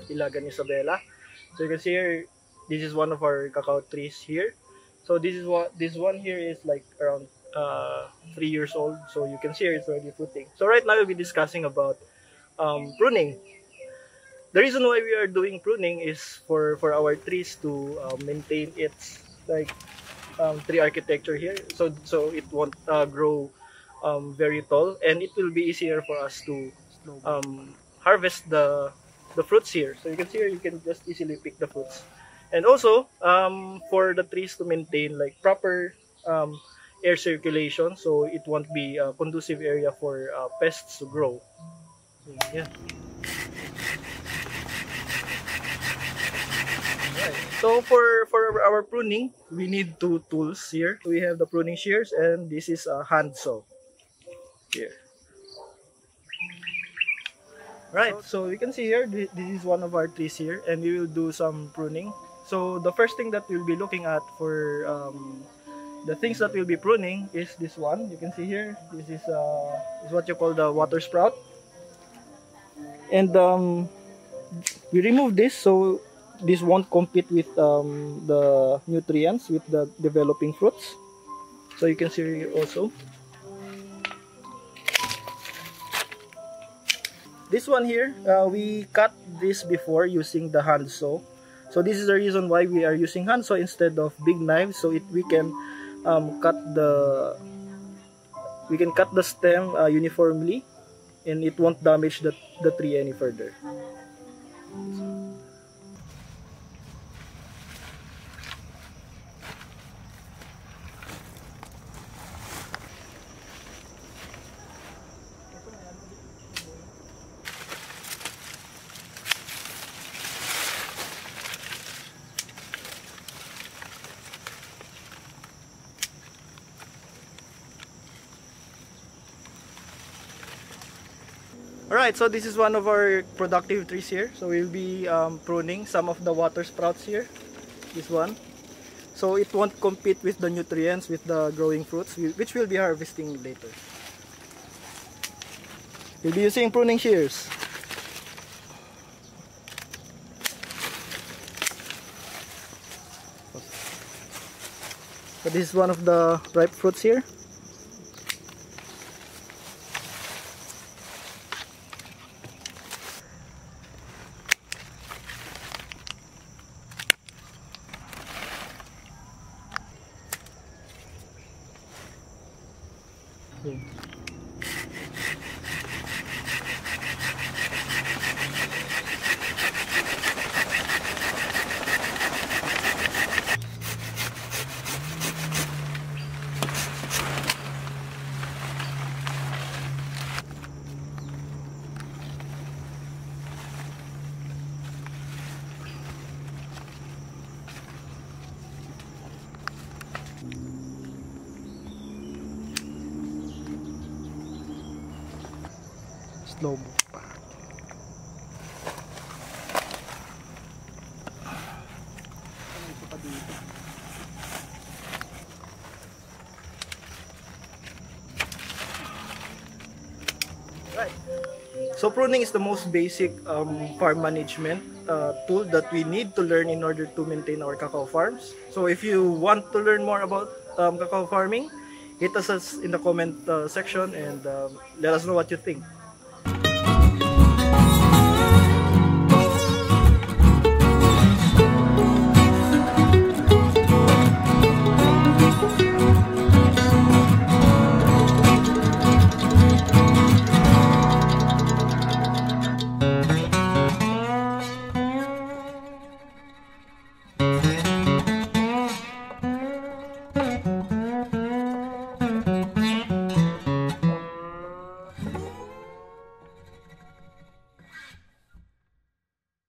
Ilagan Isabela. So you can see here, this is one of our cacao trees here. So this one here is like around 3 years old. So you can see here it's already fruiting. So right now we'll be discussing about pruning. The reason why we are doing pruning is for our trees to maintain its like tree architecture here, so it won't grow very tall, and it will be easier for us to harvest the fruits here. So you can see here, you can just easily pick the fruits, and also for the trees to maintain like proper air circulation, so it won't be a conducive area for pests to grow. So, yeah. So for our pruning, we need two tools here. We have the pruning shears, and this is a hand saw here. Right, so you can see here, this is one of our trees here, and we will do some pruning. So the first thing that we'll be looking at for the things that we'll be pruning is this one. You can see here, this is what you call the water sprout. And we remove this so this won't compete with the nutrients with the developing fruits. So you can see here also. This one here, we cut this before using the hand saw. So this is the reason why we are using hand saw instead of big knives, so we can cut the stem uniformly, and it won't damage the tree any further. Alright, so this is one of our productive trees here. So we'll be pruning some of the water sprouts here. This one. So it won't compete with the nutrients with the growing fruits, which we'll be harvesting later. We'll be using pruning shears. So this is one of the ripe fruits here. Slow mo pa. Right. So pruning is the most basic farm management tool that we need to learn in order to maintain our cacao farms. So if you want to learn more about cacao farming, hit us in the comment section and let us know what you think.